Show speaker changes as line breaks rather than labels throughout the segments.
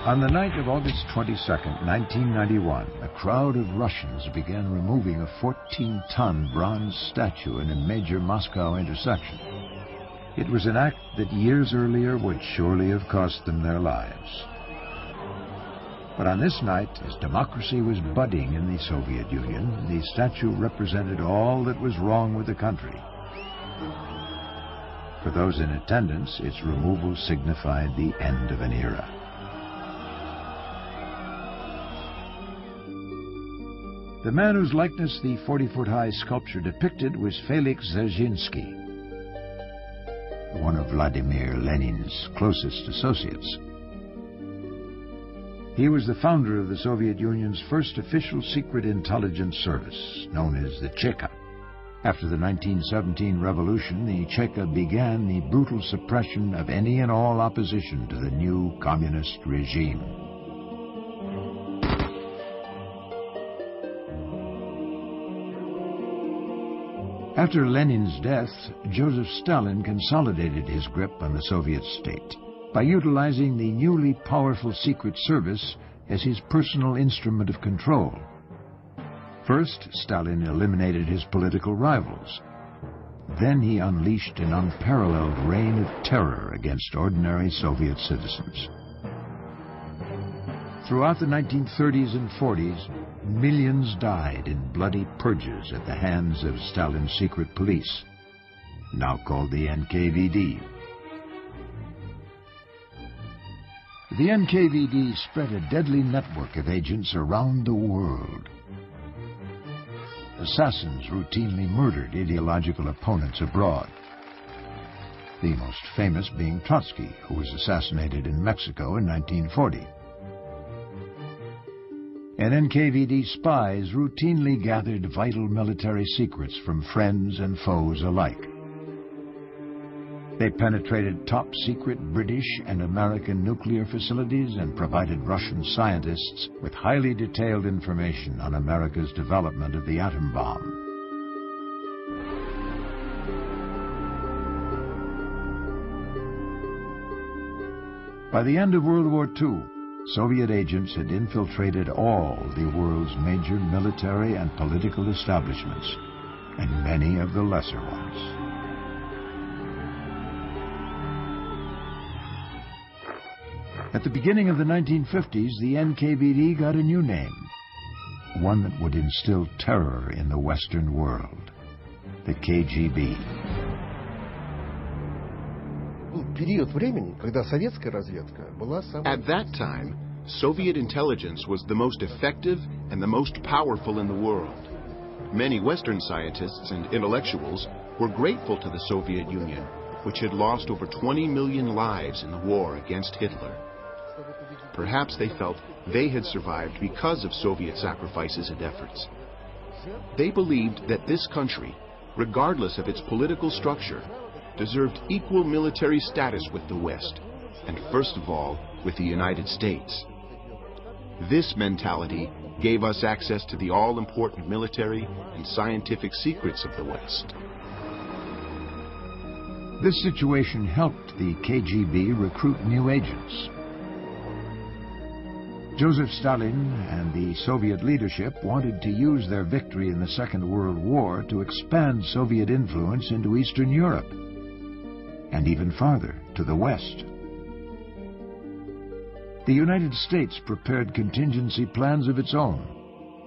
On the night of August 22nd, 1991, a crowd of Russians began removing a 14-ton bronze statue in a major Moscow intersection. It was an act that years earlier would surely have cost them their lives. But on this night, as democracy was budding in the Soviet Union, the statue represented all that was wrong with the country. For those in attendance, its removal signified the end of an era. The man whose likeness the 40-foot-high sculpture depicted was Felix Dzerzhinsky, one of Vladimir Lenin's closest associates. He was the founder of the Soviet Union's first official secret intelligence service, known as the Cheka. After the 1917 revolution, the Cheka began the brutal suppression of any and all opposition to the new communist regime. After Lenin's death, Joseph Stalin consolidated his grip on the Soviet state by utilizing the newly powerful Secret Service as his personal instrument of control. First, Stalin eliminated his political rivals. Then he unleashed an unparalleled reign of terror against ordinary Soviet citizens. Throughout the 1930s and 40s, millions died in bloody purges at the hands of Stalin's secret police, now called the NKVD. The NKVD spread a deadly network of agents around the world. Assassins routinely murdered ideological opponents abroad, the most famous being Trotsky, who was assassinated in Mexico in 1940. And NKVD spies routinely gathered vital military secrets from friends and foes alike. They penetrated top-secret British and American nuclear facilities and provided Russian scientists with highly detailed information on America's development of the atom bomb. By the end of World War II, Soviet agents had infiltrated all the world's major military and political establishments, and many of the lesser ones. At the beginning of the 1950s, the NKVD got a new name, one that would instill terror in the Western world: the KGB.
At that time, Soviet intelligence was the most effective and the most powerful in the world. Many Western scientists and intellectuals were grateful to the Soviet Union, which had lost over 20 million lives in the war against Hitler. Perhaps they felt they had survived because of Soviet sacrifices and efforts. They believed that this country, regardless of its political structure, deserved equal military status with the West, and first of all, with the United States. This mentality gave us access to the all-important military and scientific secrets of the West.
This situation helped the KGB recruit new agents. Joseph Stalin and the Soviet leadership wanted to use their victory in the Second World War to expand Soviet influence into Eastern Europe, and even farther, to the West. The United States prepared contingency plans of its own.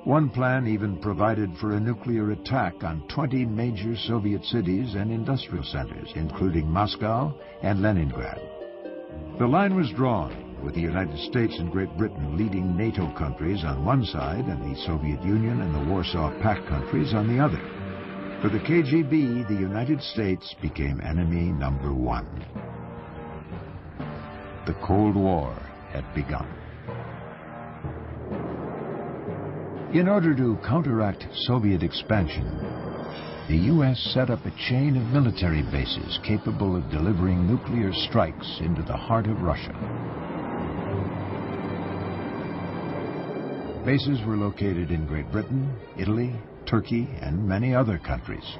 One plan even provided for a nuclear attack on 20 major Soviet cities and industrial centers, including Moscow and Leningrad. The line was drawn, with the United States and Great Britain leading NATO countries on one side and the Soviet Union and the Warsaw Pact countries on the other. For the KGB, the United States became enemy number one. The Cold War had begun. In order to counteract Soviet expansion, the U.S. set up a chain of military bases capable of delivering nuclear strikes into the heart of Russia. Bases were located in Great Britain, Italy, Turkey, and many other countries.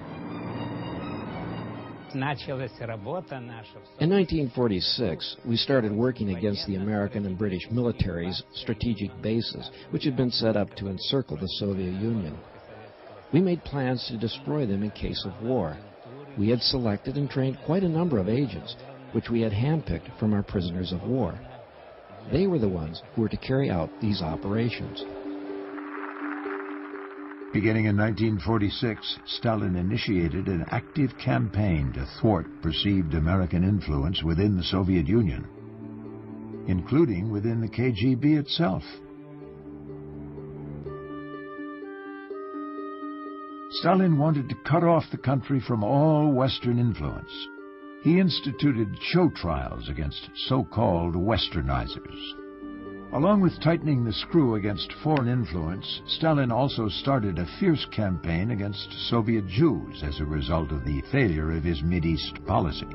In 1946, we started working against the American and British military's strategic bases, which had been set up to encircle the Soviet Union. We made plans to destroy them in case of war. We had selected and trained quite a number of agents, which we had handpicked from our prisoners of war. They were the ones who were to carry out these operations.
Beginning in 1946, Stalin initiated an active campaign to thwart perceived American influence within the Soviet Union, including within the KGB itself. Stalin wanted to cut off the country from all Western influence. He instituted show trials against so-called Westernizers. Along with tightening the screw against foreign influence, Stalin also started a fierce campaign against Soviet Jews as a result of the failure of his Mideast policy.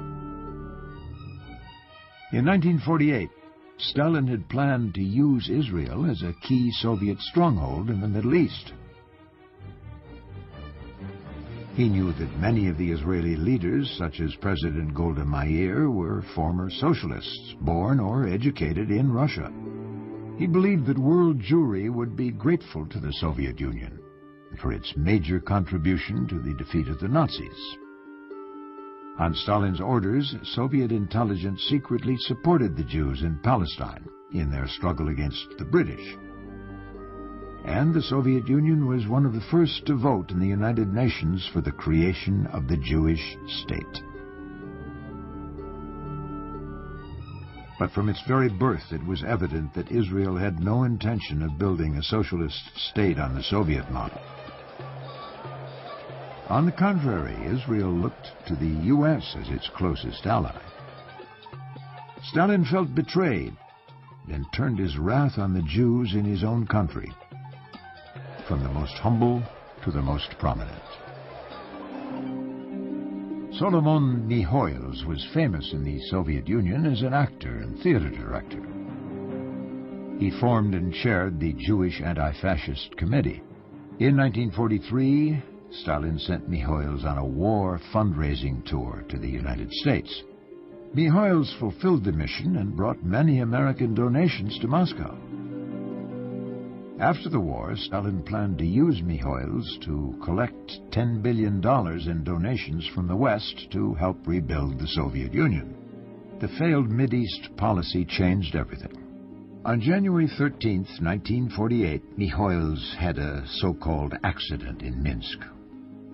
In 1948, Stalin had planned to use Israel as a key Soviet stronghold in the Middle East. He knew that many of the Israeli leaders, such as President Golda Meir, were former socialists, born or educated in Russia. He believed that world Jewry would be grateful to the Soviet Union for its major contribution to the defeat of the Nazis. On Stalin's orders, Soviet intelligence secretly supported the Jews in Palestine in their struggle against the British. And the Soviet Union was one of the first to vote in the United Nations for the creation of the Jewish state. But from its very birth, it was evident that Israel had no intention of building a socialist state on the Soviet model. On the contrary, Israel looked to the U.S. as its closest ally. Stalin felt betrayed and turned his wrath on the Jews in his own country, from the most humble to the most prominent. Solomon Mihoils was famous in the Soviet Union as an actor and theater director. He formed and chaired the Jewish Anti-Fascist Committee. In 1943, Stalin sent Mihoils on a war fundraising tour to the United States. Mihoils fulfilled the mission and brought many American donations to Moscow. After the war, Stalin planned to use Mihoils to collect $10 billion in donations from the West to help rebuild the Soviet Union. The failed Mideast policy changed everything. On January 13, 1948, Mihoils had a so-called accident in Minsk.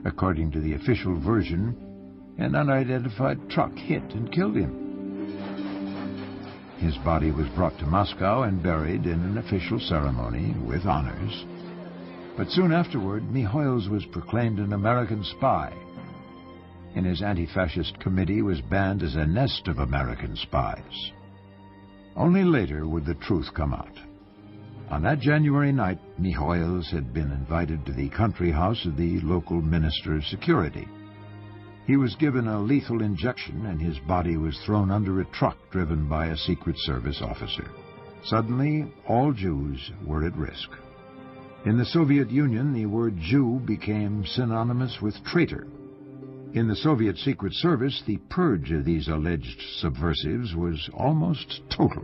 According to the official version, an unidentified truck hit and killed him. His body was brought to Moscow and buried in an official ceremony with honors. But soon afterward, Mihoils was proclaimed an American spy, and his anti-fascist committee was banned as a nest of American spies. Only later would the truth come out. On that January night, Mihoils had been invited to the country house of the local Minister of Security. He was given a lethal injection, and his body was thrown under a truck driven by a Secret Service officer. Suddenly, all Jews were at risk. In the Soviet Union, the word Jew became synonymous with traitor. In the Soviet Secret Service, the purge of these alleged subversives was almost total.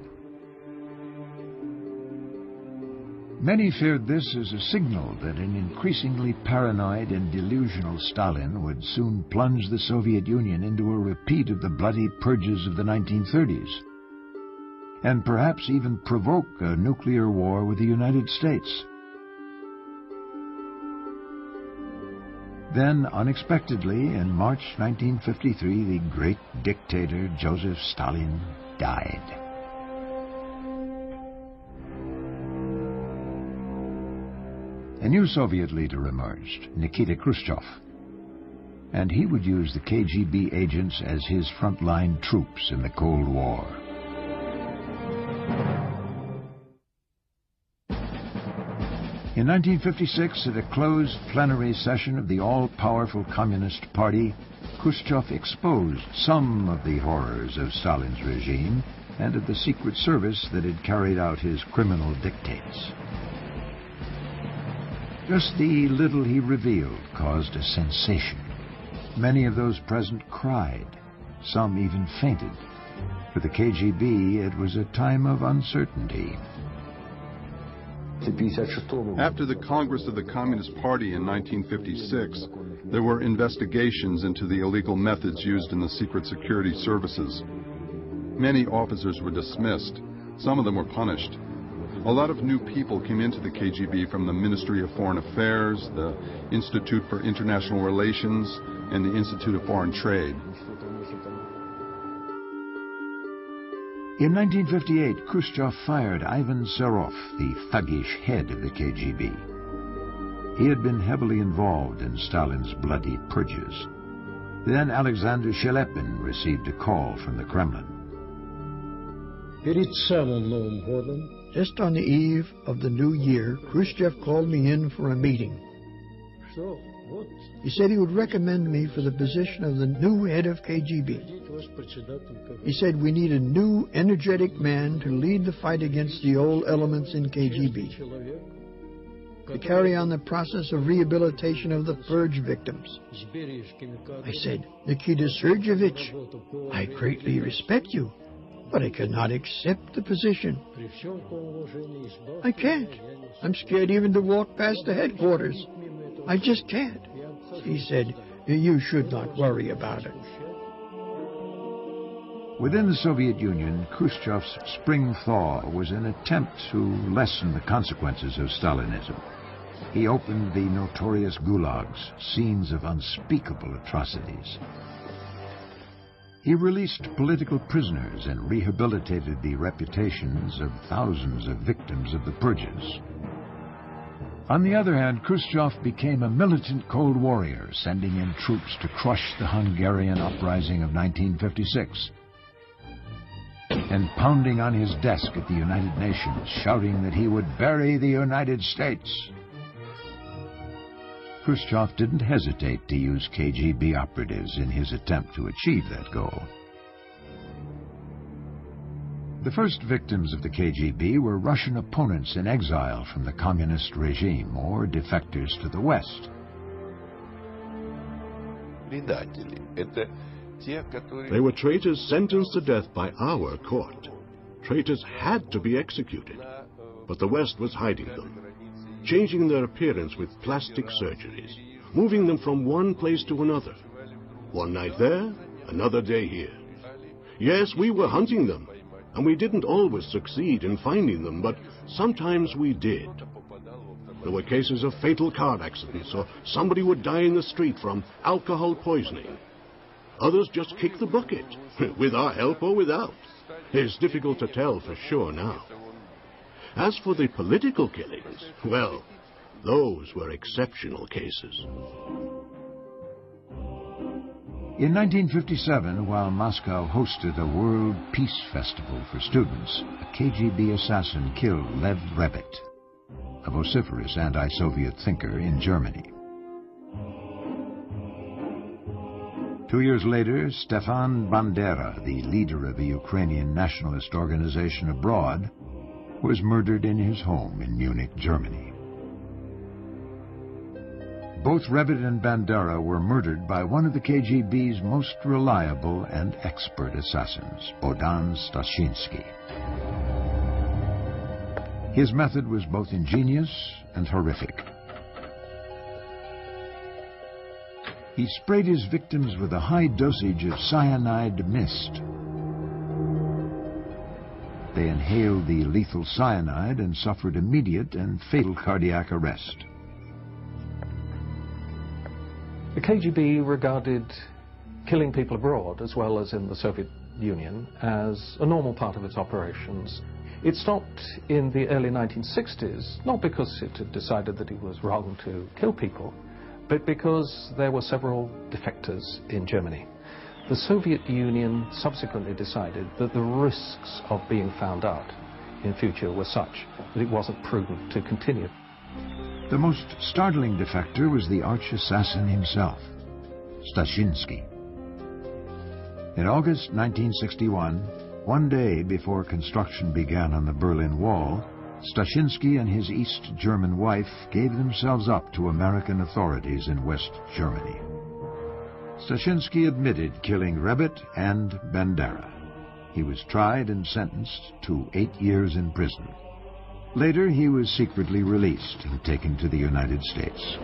Many feared this as a signal that an increasingly paranoid and delusional Stalin would soon plunge the Soviet Union into a repeat of the bloody purges of the 1930s, and perhaps even provoke a nuclear war with the United States. Then, unexpectedly, in March 1953, the great dictator Joseph Stalin died. A new Soviet leader emerged, Nikita Khrushchev, and he would use the KGB agents as his frontline troops in the Cold War. In 1956, at a closed plenary session of the all-powerful Communist Party, Khrushchev exposed some of the horrors of Stalin's regime and of the Secret Service that had carried out his criminal dictates. Just the little he revealed caused a sensation. Many of those present cried. Some even fainted. For the KGB, it was a time of uncertainty.
After the Congress of the Communist Party in 1956, there were investigations into the illegal methods used in the secret security services. Many officers were dismissed. Some of them were punished. A lot of new people came into the KGB from the Ministry of Foreign Affairs, the Institute for International Relations, and the Institute of Foreign Trade.
In 1958, Khrushchev fired Ivan Serov, the thuggish head of the KGB. He had been heavily involved in Stalin's bloody purges. Then Alexander Shelepin received a call from the Kremlin.
Just on the eve of the new year, Khrushchev called me in for a meeting. He said he would recommend me for the position of the new head of KGB. He said we need a new, energetic man to lead the fight against the old elements in KGB, to carry on the process of rehabilitation of the purge victims. I said, Nikita Sergeyevich, I greatly respect you, but I cannot accept the position. I can't. I'm scared even to walk past the headquarters. I just can't. He said, you should not worry about it.
Within the Soviet Union, Khrushchev's spring thaw was an attempt to lessen the consequences of Stalinism. He opened the notorious gulags, scenes of unspeakable atrocities. He released political prisoners and rehabilitated the reputations of thousands of victims of the purges. On the other hand, Khrushchev became a militant cold warrior, sending in troops to crush the Hungarian uprising of 1956, and pounding on his desk at the United Nations, shouting that he would bury the United States. Khrushchev didn't hesitate to use KGB operatives in his attempt to achieve that goal. The first victims of the KGB were Russian opponents in exile from the communist regime or defectors to the West.
They were traitors sentenced to death by our court. Traitors had to be executed, but the West was hiding them, changing their appearance with plastic surgeries, moving them from one place to another. One night there, another day here. Yes, we were hunting them, and we didn't always succeed in finding them, but sometimes we did. There were cases of fatal car accidents, or somebody would die in the street from alcohol poisoning. Others just kicked the bucket, with our help or without. It's difficult to tell for sure now. As for the political killings, well, those were exceptional cases.
In 1957, while Moscow hosted a World Peace Festival for students, a KGB assassin killed Lev Rebet, a vociferous anti-Soviet thinker in Germany. 2 years later, Stefan Bandera, the leader of the Ukrainian nationalist organization abroad, was murdered in his home in Munich, Germany. Both Rebet and Bandera were murdered by one of the KGB's most reliable and expert assassins, Bohdan Stashinsky. His method was both ingenious and horrific. He sprayed his victims with a high dosage of cyanide mist. They inhaled the lethal cyanide and suffered immediate and fatal cardiac arrest.
The KGB regarded killing people abroad, as well as in the Soviet Union, as a normal part of its operations. It stopped in the early 1960s, not because it had decided that it was wrong to kill people, but because there were several defectors in Germany. The Soviet Union subsequently decided that the risks of being found out in future were such that it wasn't prudent to continue.
The most startling defector was the arch-assassin himself, Stashinsky. In August 1961, one day before construction began on the Berlin Wall, Stashinsky and his East German wife gave themselves up to American authorities in West Germany. Stashinsky admitted killing Rebet and Bandera. He was tried and sentenced to 8 years in prison. Later, he was secretly released and taken to the United States.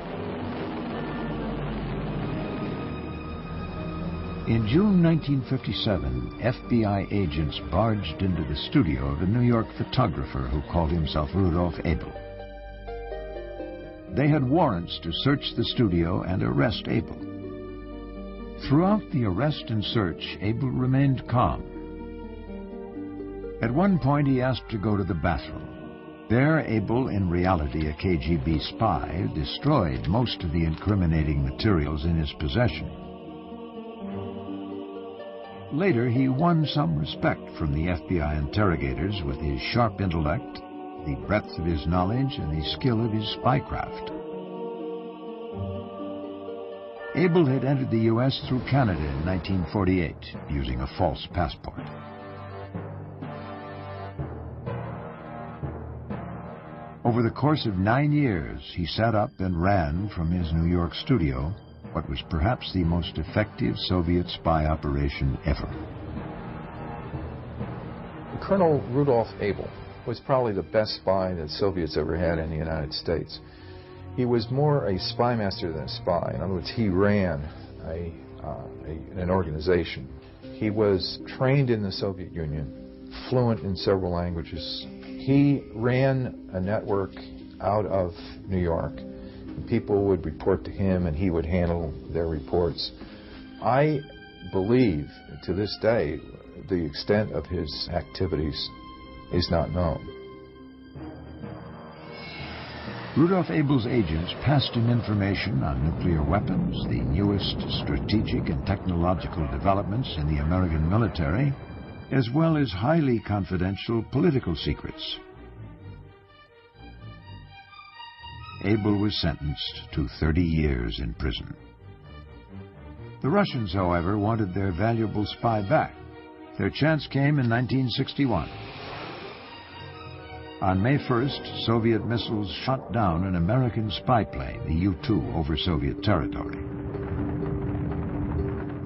In June 1957, FBI agents barged into the studio of a New York photographer who called himself Rudolf Abel. They had warrants to search the studio and arrest Abel. Throughout the arrest and search, Abel remained calm. At one point, he asked to go to the bathroom. There, Abel, in reality a KGB spy, destroyed most of the incriminating materials in his possession. Later, he won some respect from the FBI interrogators with his sharp intellect, the breadth of his knowledge, and the skill of his spycraft. Abel had entered the U.S. through Canada in 1948, using a false passport. Over the course of 9 years, he set up and ran from his New York studio what was perhaps the most effective Soviet spy operation ever.
Colonel Rudolf Abel was probably the best spy that Soviets ever had in the United States. He was more a spy master than a spy. In other words, he ran an organization. He was trained in the Soviet Union, fluent in several languages. He ran a network out of New York. People would report to him and he would handle their reports. I believe to this day the extent of his activities is not known.
Rudolf Abel's agents passed him information on nuclear weapons, the newest strategic and technological developments in the American military, as well as highly confidential political secrets. Abel was sentenced to 30 years in prison. The Russians, however, wanted their valuable spy back. Their chance came in 1961. On May 1st, Soviet missiles shot down an American spy plane, the U-2, over Soviet territory.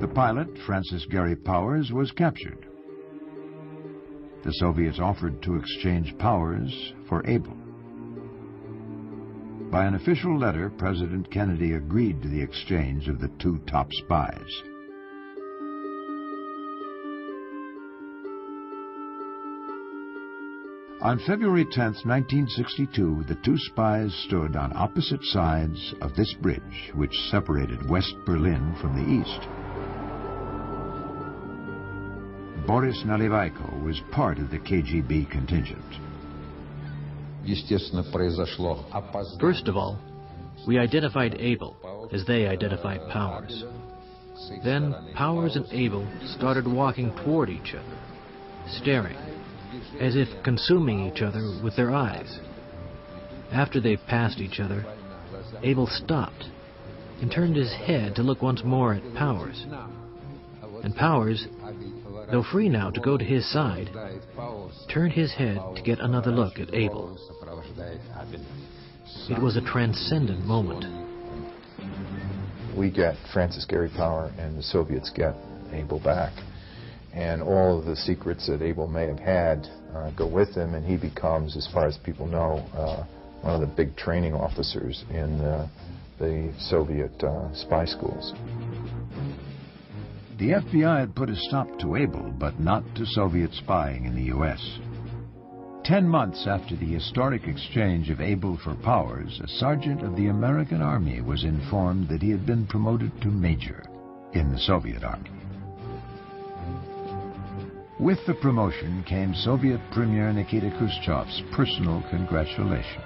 The pilot, Francis Gary Powers, was captured. The Soviets offered to exchange Powers for Abel. By an official letter, President Kennedy agreed to the exchange of the two top spies. On February 10, 1962, the two spies stood on opposite sides of this bridge, which separated West Berlin from the east. Boris Nalyvaiko was part of the KGB contingent.
First of all, we identified Abel as they identified Powers. Then Powers and Abel started walking toward each other, staring, as if consuming each other with their eyes. After they passed each other, Abel stopped and turned his head to look once more at Powers. And Powers, though free now to go to his side, turned his head to get another look at Abel. It was a transcendent moment.
We get Francis Gary Powers and the Soviets get Abel back. And all of the secrets that Abel may have had go with him, and he becomes, as far as people know, one of the big training officers in the Soviet spy schools.
The FBI had put a stop to Abel, but not to Soviet spying in the U.S. 10 months after the historic exchange of Abel for Powers, a sergeant of the American Army was informed that he had been promoted to major in the Soviet Army. With the promotion came Soviet Premier Nikita Khrushchev's personal congratulations.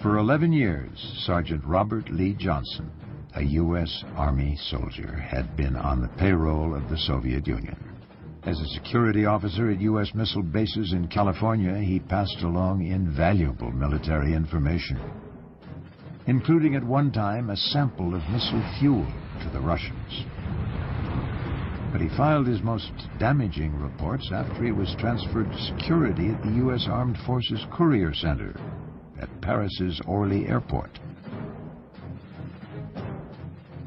For 11 years, Sergeant Robert Lee Johnson, a U.S. Army soldier, had been on the payroll of the Soviet Union. As a security officer at U.S. missile bases in California, he passed along invaluable military information, including at one time a sample of missile fuel to the Russians. But he filed his most damaging reports after he was transferred to security at the U.S. Armed Forces Courier Center, Paris's Orly Airport.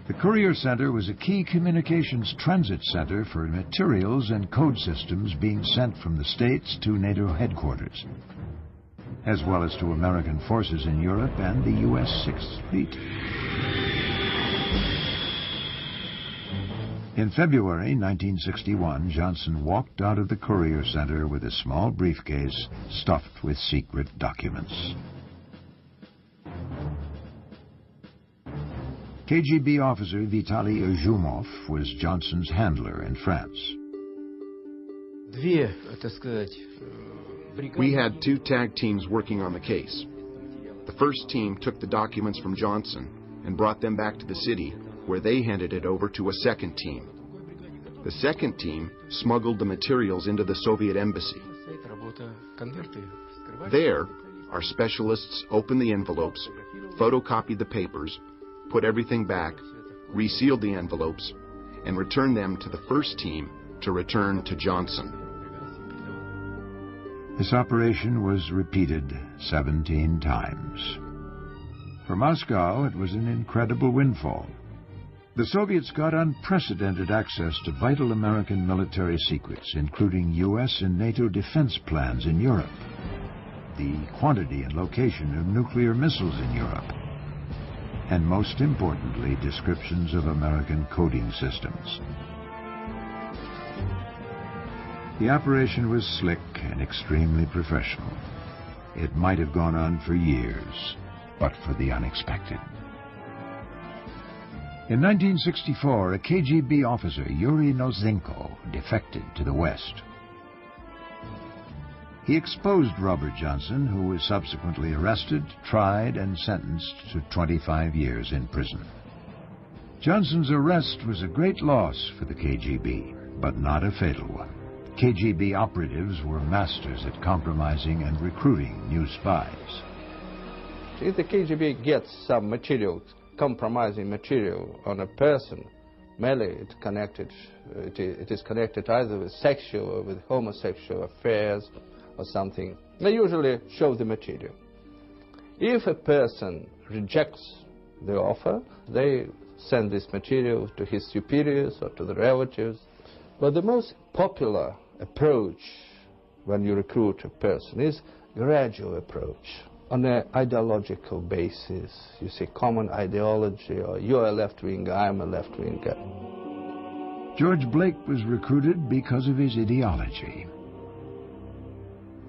The Courier Center was a key communications transit center for materials and code systems being sent from the States to NATO headquarters, as well as to American forces in Europe and the U.S. Sixth Fleet. In February 1961, Johnson walked out of the Courier Center with a small briefcase stuffed with secret documents. KGB officer Vitaly Izhumov was Johnson's handler in France.
We had 2 tag teams working on the case. The first team took the documents from Johnson and brought them back to the city, where they handed it over to a second team. The second team smuggled the materials into the Soviet embassy. There, our specialists opened the envelopes, photocopied the papers, put everything back, resealed the envelopes, and returned them to the first team to return to Johnson.
This operation was repeated 17 times. For Moscow, it was an incredible windfall. The Soviets got unprecedented access to vital American military secrets, including U.S. and NATO defense plans in Europe, the quantity and location of nuclear missiles in Europe, and most importantly, descriptions of American coding systems. The operation was slick and extremely professional. It might have gone on for years, but for the unexpected. In 1964, a KGB officer, Yuri Nozenko, defected to the West. He exposed Robert Johnson, who was subsequently arrested, tried, and sentenced to 25 years in prison. Johnson's arrest was a great loss for the KGB, but not a fatal one. KGB operatives were masters at compromising and recruiting new spies.
If the KGB gets some material, compromising material on a person, mainly it is connected either with sexual or with homosexual affairs or something, they usually show the material. If a person rejects the offer, they send this material to his superiors or to the relatives. But the most popular approach when you recruit a person is gradual approach. On an ideological basis, you see common ideology, or you're a left-winger, I'm a left-winger.
George Blake was recruited because of his ideology.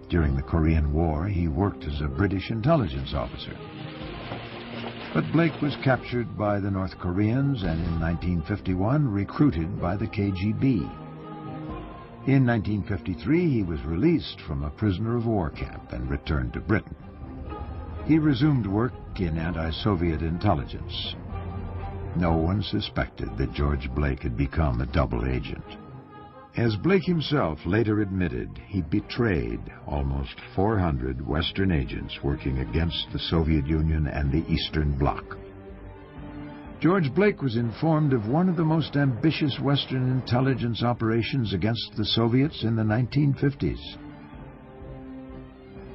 During the Korean War, he worked as a British intelligence officer. But Blake was captured by the North Koreans and in 1951 recruited by the KGB. In 1953, he was released from a prisoner of war camp and returned to Britain. He resumed work in anti-Soviet intelligence. No one suspected that George Blake had become a double agent. As Blake himself later admitted, he betrayed almost 400 Western agents working against the Soviet Union and the Eastern Bloc. George Blake was informed of one of the most ambitious Western intelligence operations against the Soviets in the 1950s.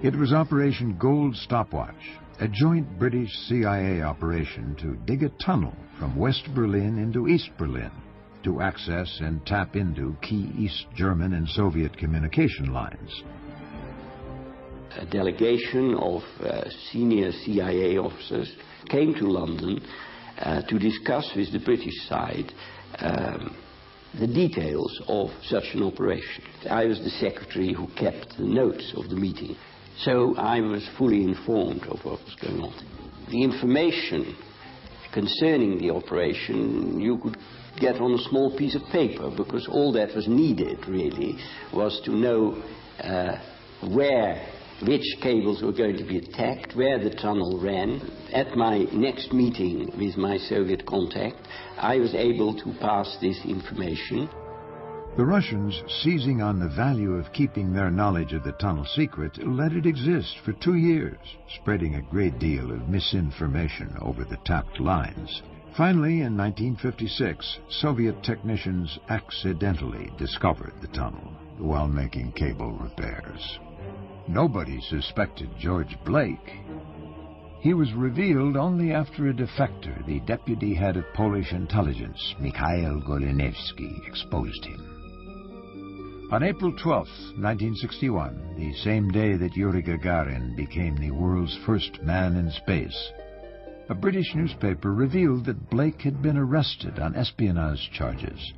It was Operation Gold Stopwatch, a joint British CIA operation to dig a tunnel from West Berlin into East Berlin to access and tap into key East German and Soviet communication lines.
A delegation of senior CIA officers came to London to discuss with the British side the details of such an operation. I was the secretary who kept the notes of the meeting, so I was fully informed of what was going on. The information concerning the operation you could get on a small piece of paper, because all that was needed really was to know which cables were going to be attacked, where the tunnel ran. At my next meeting with my Soviet contact, I was able to pass this information.
The Russians, seizing on the value of keeping their knowledge of the tunnel secret, let it exist for 2 years, spreading a great deal of misinformation over the tapped lines. Finally, in 1956, Soviet technicians accidentally discovered the tunnel while making cable repairs. Nobody suspected George Blake, He was revealed only after a defector, the deputy head of Polish intelligence, Mikhail Golinewski, exposed him. On April 12, 1961, the same day that Yuri Gagarin became the world's first man in space, a British newspaper revealed that Blake had been arrested on espionage charges.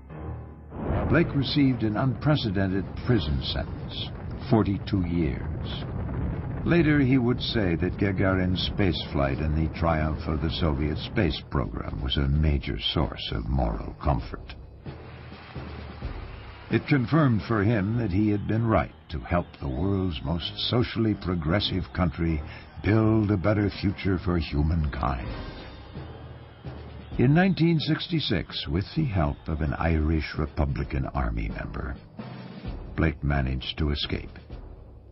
Blake received an unprecedented prison sentence, 42 years. Later, he would say that Gagarin's spaceflight and the triumph of the Soviet space program was a major source of moral comfort. It confirmed for him that he had been right to help the world's most socially progressive country build a better future for humankind. In 1966, with the help of an Irish Republican Army member, Blake managed to escape.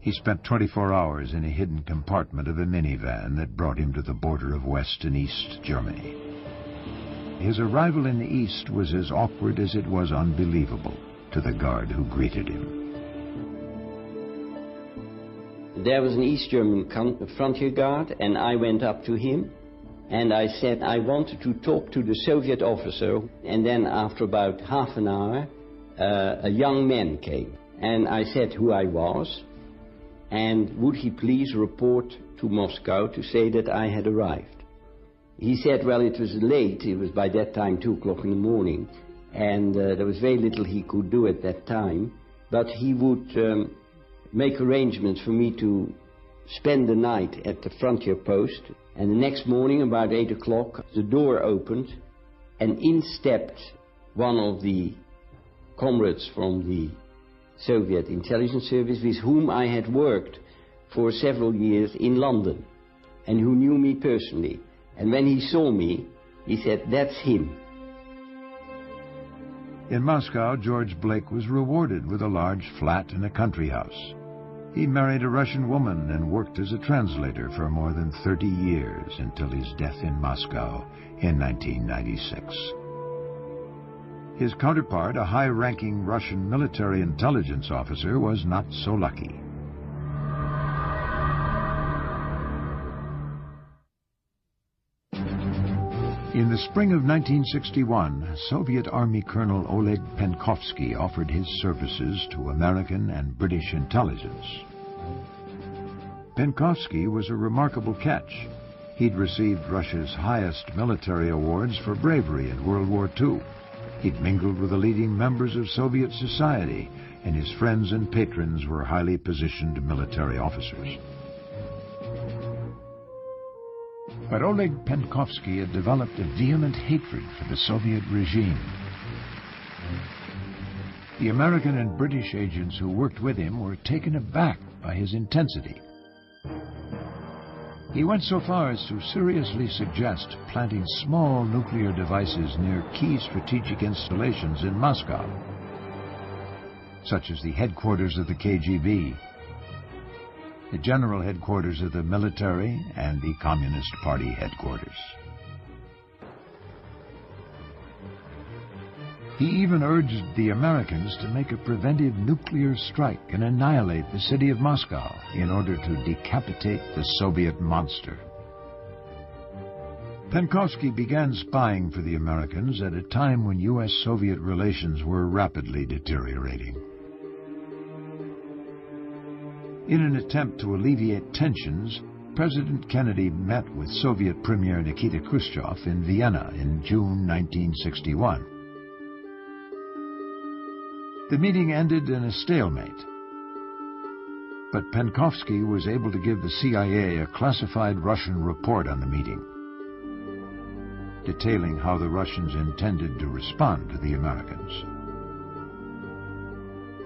He spent 24 hours in a hidden compartment of a minivan that brought him to the border of West and East Germany. His arrival in the East was as awkward as it was unbelievable to the guard who greeted him.
There was an East German frontier guard, and I went up to him, and I said I wanted to talk to the Soviet officer, and then after about half an hour, a young man came, and I said who I was, and would he please report to Moscow to say that I had arrived. He said, well, it was late, it was by that time 2 o'clock in the morning, and there was very little he could do at that time, but he would make arrangements for me to spend the night at the frontier post, and the next morning about 8 o'clock the door opened and in stepped one of the comrades from the Soviet intelligence service with whom I had worked for several years in London and who knew me personally. And when he saw me, he said, that's him.
In Moscow, George Blake was rewarded with a large flat and a country house. He married a Russian woman and worked as a translator for more than 30 years until his death in Moscow in 1996. His counterpart, a high-ranking Russian military intelligence officer, was not so lucky. In the spring of 1961, Soviet Army Colonel Oleg Penkovsky offered his services to American and British intelligence. Penkovsky was a remarkable catch. He'd received Russia's highest military awards for bravery in World War II. He'd mingled with the leading members of Soviet society, and his friends and patrons were highly positioned military officers. But Oleg Penkovsky had developed a vehement hatred for the Soviet regime. The American and British agents who worked with him were taken aback by his intensity. He went so far as to seriously suggest planting small nuclear devices near key strategic installations in Moscow, such as the headquarters of the KGB, the general headquarters of the military, and the Communist Party headquarters. He even urged the Americans to make a preventive nuclear strike and annihilate the city of Moscow in order to decapitate the Soviet monster. Penkovsky began spying for the Americans at a time when U.S.-Soviet relations were rapidly deteriorating. In an attempt to alleviate tensions, President Kennedy met with Soviet Premier Nikita Khrushchev in Vienna in June 1961. The meeting ended in a stalemate, but Penkovsky was able to give the CIA a classified Russian report on the meeting, detailing how the Russians intended to respond to the Americans.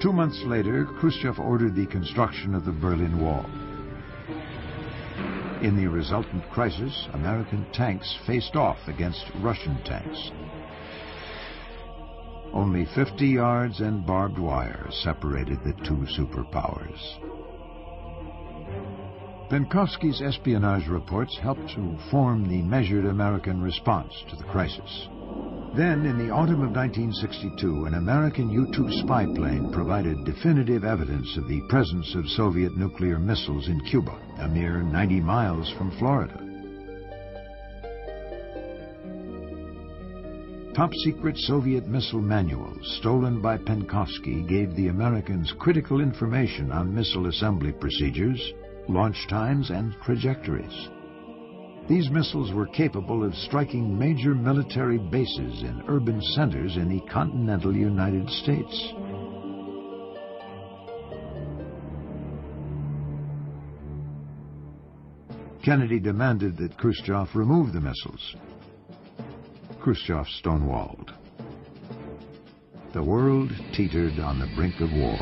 2 months later, Khrushchev ordered the construction of the Berlin Wall. In the resultant crisis, American tanks faced off against Russian tanks. Only 50 yards and barbed wire separated the two superpowers. Penkovsky's espionage reports helped to form the measured American response to the crisis. Then, in the autumn of 1962, an American U-2 spy plane provided definitive evidence of the presence of Soviet nuclear missiles in Cuba, a mere 90 miles from Florida. top-secret Soviet missile manuals stolen by Penkovsky gave the Americans critical information on missile assembly procedures, launch times, and trajectories. These missiles were capable of striking major military bases in urban centers in the continental United States. Kennedy demanded that Khrushchev remove the missiles. Khrushchev stonewalled. The world teetered on the brink of war.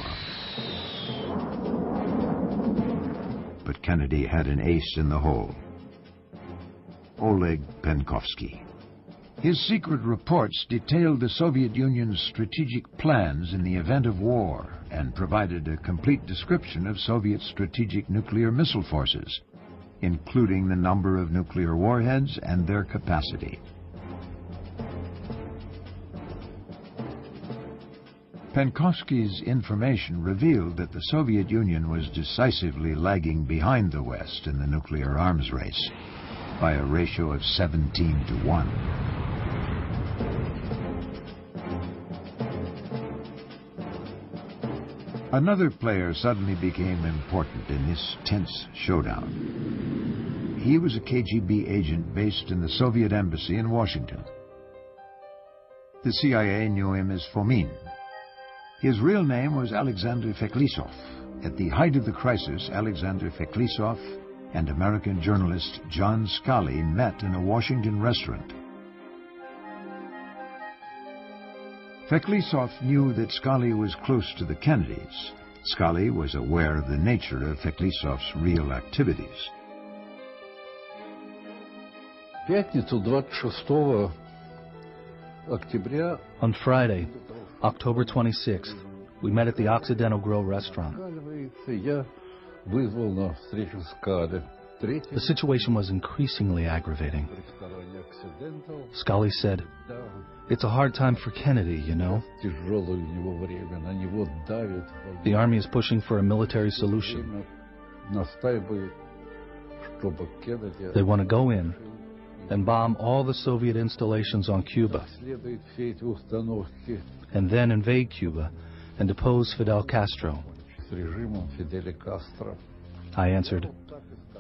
But Kennedy had an ace in the hole: Oleg Penkovsky. His secret reports detailed the Soviet Union's strategic plans in the event of war and provided a complete description of Soviet strategic nuclear missile forces, including the number of nuclear warheads and their capacity. Penkovsky's information revealed that the Soviet Union was decisively lagging behind the West in the nuclear arms race by a ratio of 17 to 1. Another player suddenly became important in this tense showdown. He was a KGB agent based in the Soviet embassy in Washington. The CIA knew him as Fomin. His real name was Alexander Feklisov. At the height of the crisis, Alexander Feklisov and American journalist John Scully met in a Washington restaurant. Feklisov knew that Scully was close to the Kennedys. Scully was aware of the nature of Feklisov's real activities.
On Friday, October 26th, we met at the Occidental Grill restaurant. The situation was increasingly aggravating. Scully said, "It's a hard time for Kennedy, you know. The army is pushing for a military solution. They want to go in and bomb all the Soviet installations on Cuba, and then invade Cuba and depose Fidel Castro." I answered,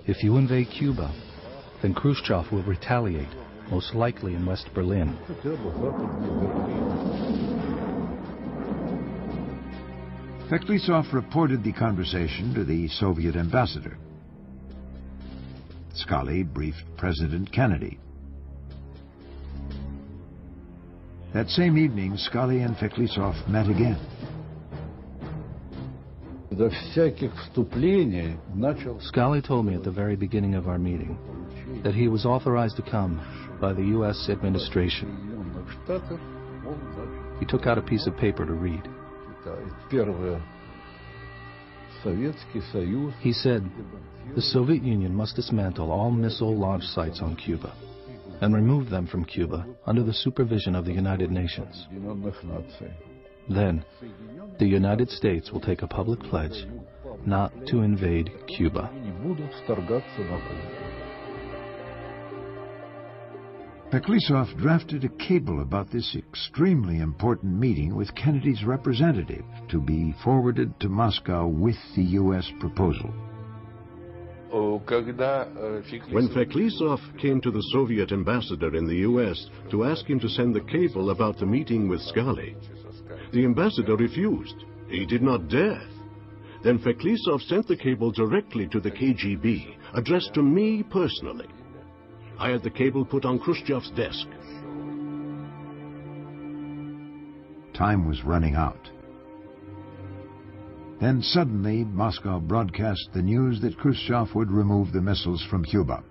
"If you invade Cuba, then Khrushchev will retaliate, most likely in West Berlin."
Feklisov reported the conversation to the Soviet ambassador. Scully briefed President Kennedy. That same evening, Scully and Feklisov met again.
Scully told me at the very beginning of our meeting that he was authorized to come by the U.S. administration. He took out a piece of paper to read. He said, "The Soviet Union must dismantle all missile launch sites on Cuba and remove them from Cuba under the supervision of the United Nations. Then, the United States will take a public pledge not to invade Cuba."
Feklisov drafted a cable about this extremely important meeting with Kennedy's representative to be forwarded to Moscow with the U.S. proposal.
When Feklisov came to the Soviet ambassador in the U.S. to ask him to send the cable about the meeting with Scully, the ambassador refused. He did not dare. Then Feklisov sent the cable directly to the KGB, addressed to me personally. I had the cable put on Khrushchev's desk.
Time was running out. Then suddenly, Moscow broadcast the news that Khrushchev would remove the missiles from Cuba.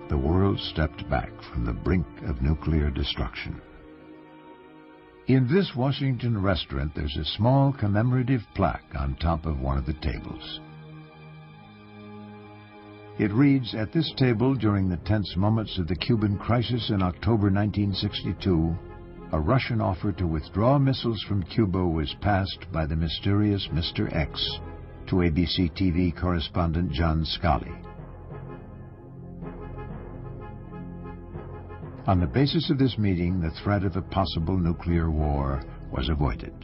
The world stepped back from the brink of nuclear destruction. In this Washington restaurant, there's a small commemorative plaque on top of one of the tables. It reads, "At this table, during the tense moments of the Cuban crisis in October 1962, a Russian offer to withdraw missiles from Cuba was passed by the mysterious Mr. X to ABC TV correspondent John Scully." On the basis of this meeting, the threat of a possible nuclear war was avoided.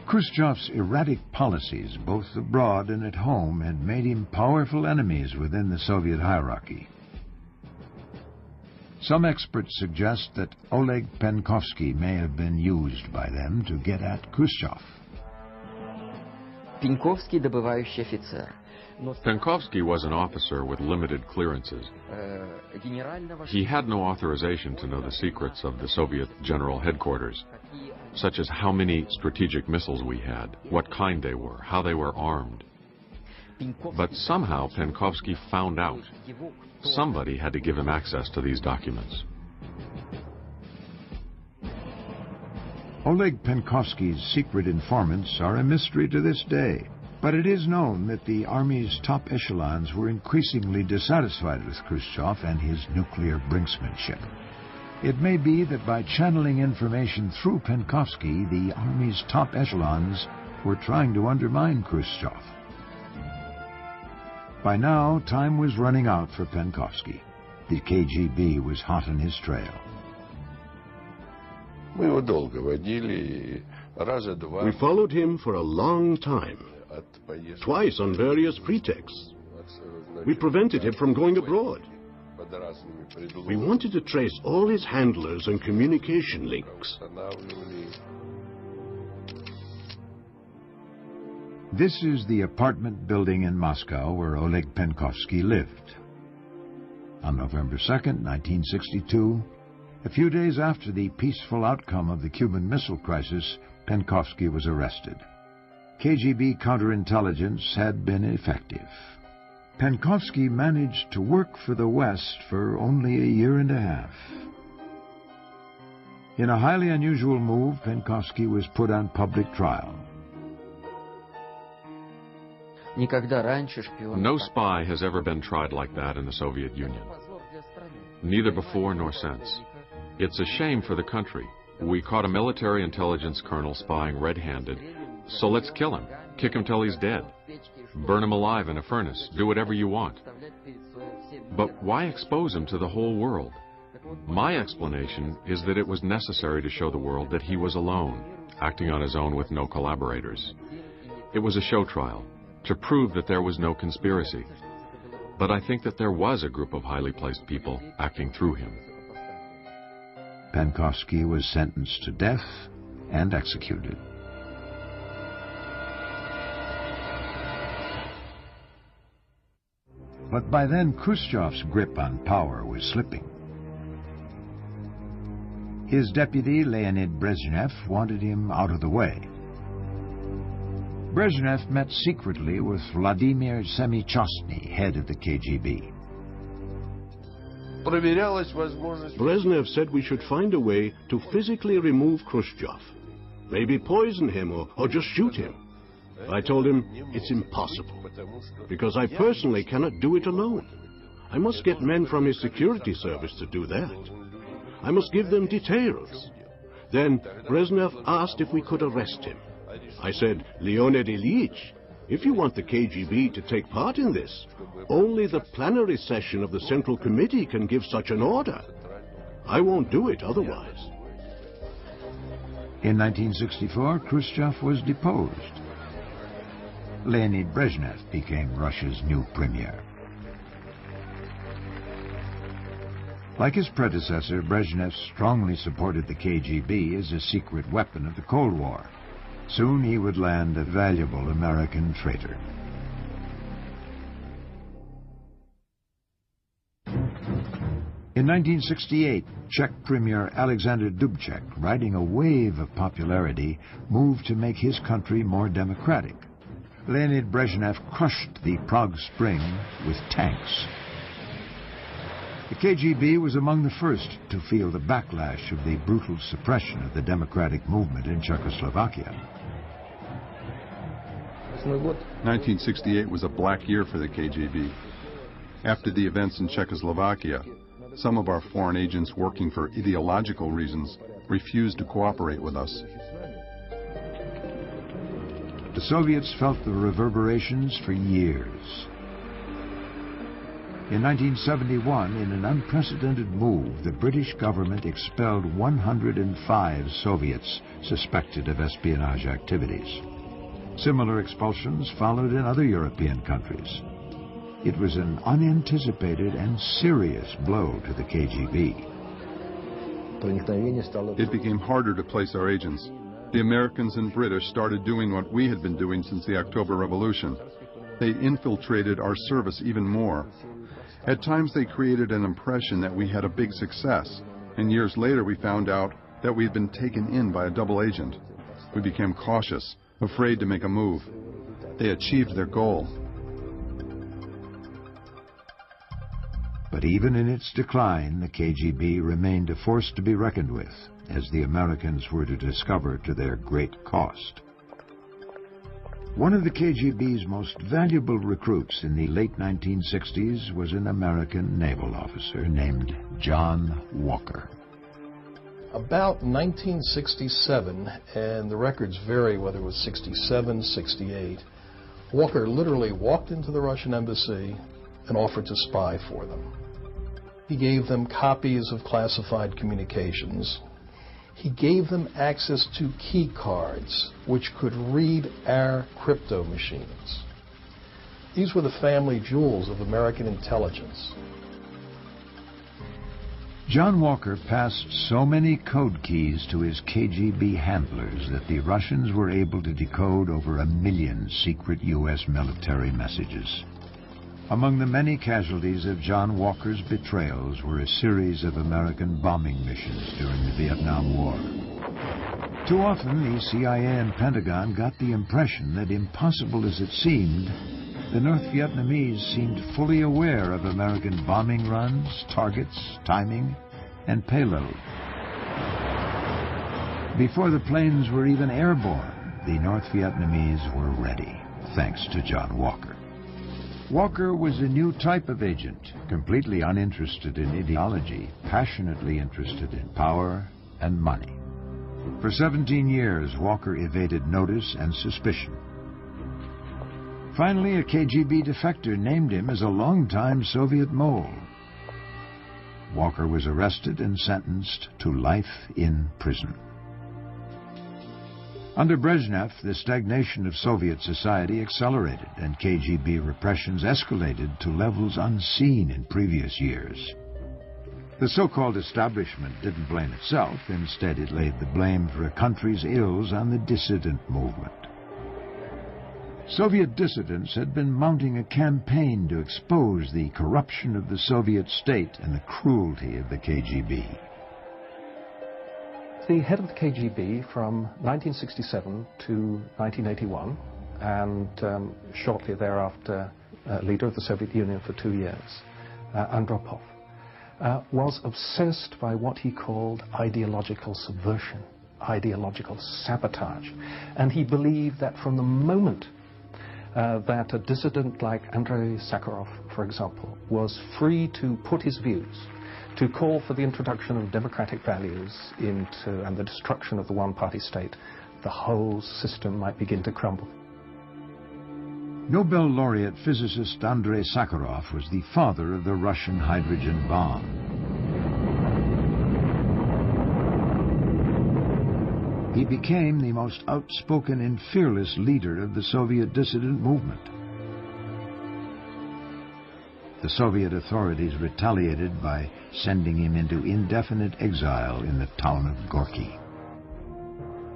Khrushchev's erratic policies, both abroad and at home, had made him powerful enemies within the Soviet hierarchy. Some experts suggest that Oleg Penkovsky may have been used by them to get at Khrushchev.
Penkovsky добывающий офицер.
Penkovsky was an officer with limited clearances. He had no authorization to know the secrets of the Soviet General Headquarters, such as how many strategic missiles we had, what kind they were, how they were armed. But somehow Penkovsky found out. Somebody had to give him access to these documents.
Oleg Penkovsky's secret informants are a mystery to this day. But it is known that the Army's top echelons were increasingly dissatisfied with Khrushchev and his nuclear brinksmanship. It may be that by channeling information through Penkovsky, the Army's top echelons were trying to undermine Khrushchev. By now, time was running out for Penkovsky. The KGB was hot on his trail.
We followed him for a long time, twice on various pretexts. We prevented him from going abroad. We wanted to trace all his handlers and communication links.
This is the apartment building in Moscow where Oleg Penkovsky lived. On November 2nd, 1962, a few days after the peaceful outcome of the Cuban Missile Crisis, Penkovsky was arrested. KGB counterintelligence had been effective. Penkovsky managed to work for the West for only a year and a half. In a highly unusual move, Penkovsky was put on public trial.
No spy has ever been tried like that in the Soviet Union. Neither before nor since. It's a shame for the country. We caught a military intelligence colonel spying red-handed, so let's kill him, kick him till he's dead, burn him alive in a furnace, do whatever you want. But why expose him to the whole world? My explanation is that it was necessary to show the world that he was alone, acting on his own with no collaborators. It was a show trial, to prove that there was no conspiracy. But I think that there was a group of highly placed people acting through him.
Penkovsky was sentenced to death and executed. But by then, Khrushchev's grip on power was slipping. His deputy, Leonid Brezhnev, wanted him out of the way. Brezhnev met secretly with Vladimir Semichostny, head of the KGB.
Brezhnev said we should find a way to physically remove Khrushchev. Maybe poison him or just shoot him. I told him it's impossible, because I personally cannot do it alone. I must get men from his security service to do that. I must give them details. Then Brezhnev asked if we could arrest him. I said, Leonid Ilyich, if you want the KGB to take part in this, only the plenary session of the Central Committee can give such an order. I won't do it otherwise.
In 1964, Khrushchev was deposed. Leonid Brezhnev became Russia's new premier. Like his predecessor, Brezhnev strongly supported the KGB as a secret weapon of the Cold War. Soon he would land a valuable American traitor. In 1968, Czech Premier Alexander Dubček, riding a wave of popularity, moved to make his country more democratic. Leonid Brezhnev crushed the Prague Spring with tanks. The KGB was among the first to feel the backlash of the brutal suppression of the democratic movement in Czechoslovakia.
1968 was a black year for the KGB. After the events in Czechoslovakia, some of our foreign agents working for ideological reasons refused to cooperate with us.
The Soviets felt the reverberations for years. In 1971, in an unprecedented move, the British government expelled 105 Soviets suspected of espionage activities. Similar expulsions followed in other European countries. It was an unanticipated and serious blow to the KGB.
It became harder to place our agents. The Americans and British started doing what we had been doing since the October Revolution. They infiltrated our service even more. At times they created an impression that we had a big success, and years later we found out that we had been taken in by a double agent. We became cautious, afraid to make a move. They achieved their goal.
But even in its decline, the KGB remained a force to be reckoned with, as the Americans were to discover to their great cost. One of the KGB's most valuable recruits in the late 1960s was an American naval officer named John Walker.
About 1967, and the records vary whether it was 67, 68, Walker literally walked into the Russian embassy and offered to spy for them. He gave them copies of classified communications. He gave them access to key cards, which could read our crypto machines. These were the family jewels of American intelligence.
John Walker passed so many code keys to his KGB handlers that the Russians were able to decode over 1 million secret U.S. military messages. Among the many casualties of John Walker's betrayals were a series of American bombing missions during the Vietnam War. Too often, the CIA and Pentagon got the impression that, impossible as it seemed, the North Vietnamese seemed fully aware of American bombing runs, targets, timing, and payload. Before the planes were even airborne, the North Vietnamese were ready, thanks to John Walker. Walker was a new type of agent, completely uninterested in ideology, passionately interested in power and money. For 17 years, Walker evaded notice and suspicion. Finally, a KGB defector named him as a longtime Soviet mole. Walker was arrested and sentenced to life in prison. Under Brezhnev, the stagnation of Soviet society accelerated, and KGB repressions escalated to levels unseen in previous years. The so-called establishment didn't blame itself. Instead, it laid the blame for a country's ills on the dissident movement. Soviet dissidents had been mounting a campaign to expose the corruption of the Soviet state and the cruelty of the KGB.
The head of the KGB from 1967 to 1981, and shortly thereafter leader of the Soviet Union for 2 years, Andropov, was obsessed by what he called ideological subversion, ideological sabotage. And he believed that from the moment that a dissident like Andrei Sakharov, for example, was free to put his views, to call for the introduction of democratic values and the destruction of the one-party state, the whole system might begin to crumble.
Nobel laureate physicist Andrei Sakharov was the father of the Russian hydrogen bomb. He became the most outspoken and fearless leader of the Soviet dissident movement. The Soviet authorities retaliated by sending him into indefinite exile in the town of Gorky.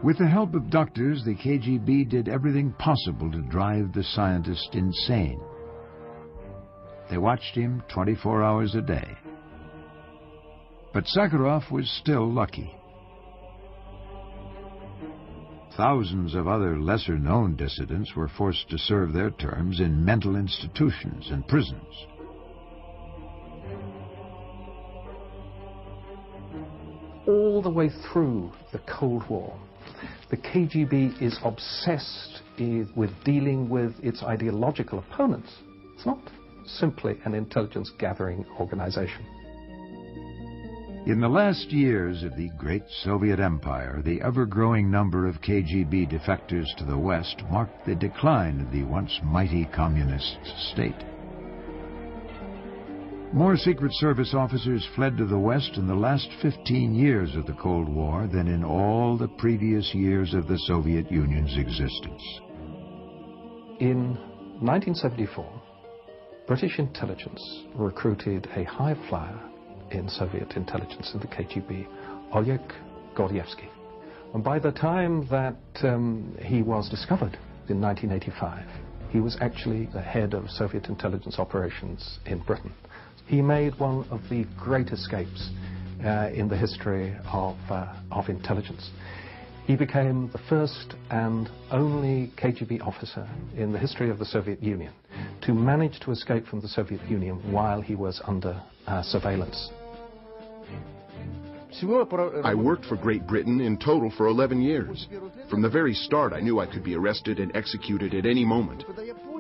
With the help of doctors, the KGB did everything possible to drive the scientist insane. They watched him 24 hours a day. But Sakharov was still lucky. Thousands of other lesser-known dissidents were forced to serve their terms in mental institutions and prisons.
All the way through the Cold War, the KGB is obsessed with dealing with its ideological opponents. It's not simply an intelligence-gathering organization.
In the last years of the great Soviet Empire, the ever-growing number of KGB defectors to the West marked the decline of the once mighty communist state. More Secret Service officers fled to the West in the last 15 years of the Cold War than in all the previous years of the Soviet Union's existence.
In 1974, British intelligence recruited a high flyer in Soviet intelligence in the KGB, Oleg Gordievsky. And by the time that he was discovered in 1985, he was actually the head of Soviet intelligence operations in Britain. He made one of the great escapes in the history of intelligence. He became the first and only KGB officer in the history of the Soviet Union to manage to escape from the Soviet Union while he was under surveillance.
I worked for Great Britain in total for 11 years. From the very start, I knew I could be arrested and executed at any moment.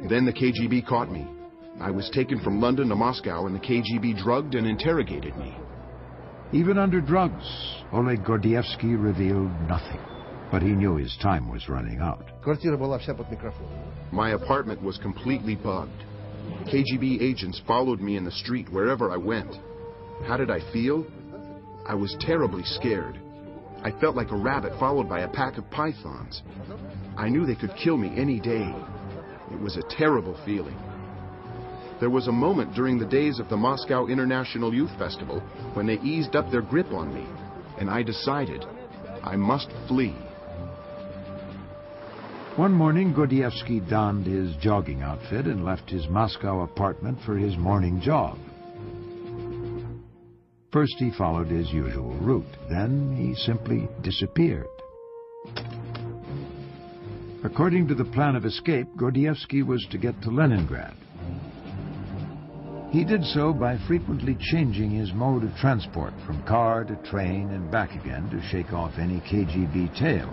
Then the KGB caught me. I was taken from London to Moscow, and the KGB drugged and interrogated me.
Even under drugs, Oleg Gordievsky revealed nothing. But he knew his time was running out.
My apartment was completely bugged. KGB agents followed me in the street wherever I went. How did I feel? I was terribly scared. I felt like a rabbit followed by a pack of pythons. I knew they could kill me any day. It was a terrible feeling. There was a moment during the days of the Moscow International Youth Festival when they eased up their grip on me, and I decided I must flee.
One morning, Gordievsky donned his jogging outfit and left his Moscow apartment for his morning jog. First, he followed his usual route. Then, he simply disappeared. According to the plan of escape, Gordievsky was to get to Leningrad. He did so by frequently changing his mode of transport from car to train and back again to shake off any KGB tail.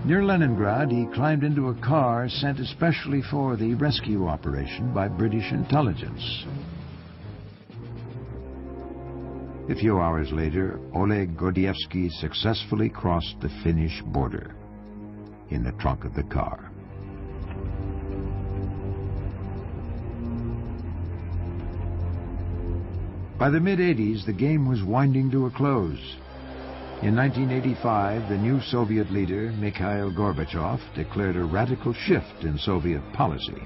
Near Leningrad, he climbed into a car sent especially for the rescue operation by British intelligence. A few hours later, Oleg Gordievsky successfully crossed the Finnish border in the trunk of the car. By the mid-'80s, the game was winding to a close. In 1985, the new Soviet leader, Mikhail Gorbachev, declared a radical shift in Soviet policy.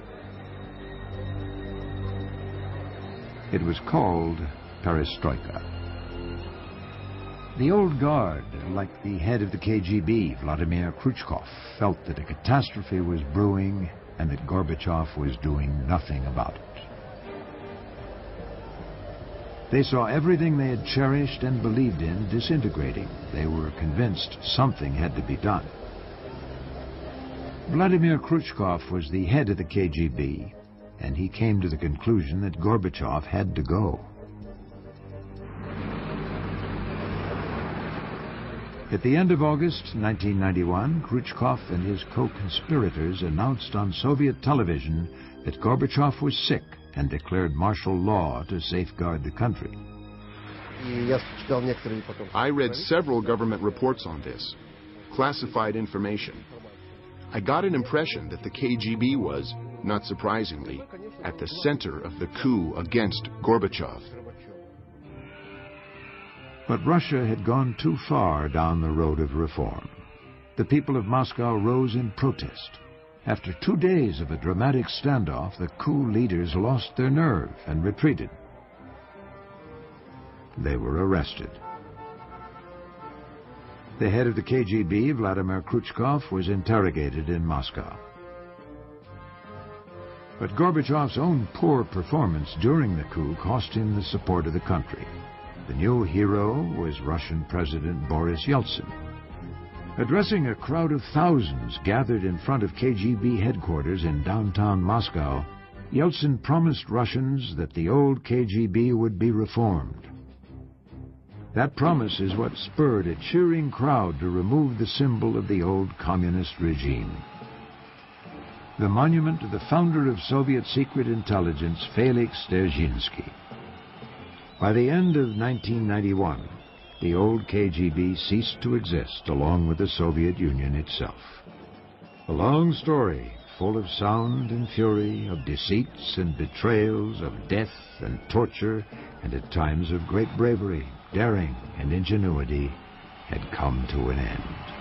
It was called Perestroika. The old guard, like the head of the KGB, Vladimir Khrushchev, felt that a catastrophe was brewing and that Gorbachev was doing nothing about it. They saw everything they had cherished and believed in disintegrating. They were convinced something had to be done. Vladimir Khrushchev was the head of the KGB, and he came to the conclusion that Gorbachev had to go. At the end of August 1991, Khrushchev and his co-conspirators announced on Soviet television that Gorbachev was sick and declared martial law to safeguard the country.
I read several government reports on this, classified information. I got an impression that the KGB was, not surprisingly, at the center of the coup against Gorbachev.
But Russia had gone too far down the road of reform. The people of Moscow rose in protest. After 2 days of a dramatic standoff, the coup leaders lost their nerve and retreated. They were arrested. The head of the KGB, Vladimir Khrushchev, was interrogated in Moscow. But Gorbachev's own poor performance during the coup cost him the support of the country. The new hero was Russian President Boris Yeltsin. Addressing a crowd of thousands gathered in front of KGB headquarters in downtown Moscow, Yeltsin promised Russians that the old KGB would be reformed. That promise is what spurred a cheering crowd to remove the symbol of the old communist regime. The monument to the founder of Soviet secret intelligence, Felix Dzerzhinsky. By the end of 1991, the old KGB ceased to exist along with the Soviet Union itself. A long story, full of sound and fury, of deceits and betrayals, of death and torture, and at times of great bravery, daring, and ingenuity, had come to an end.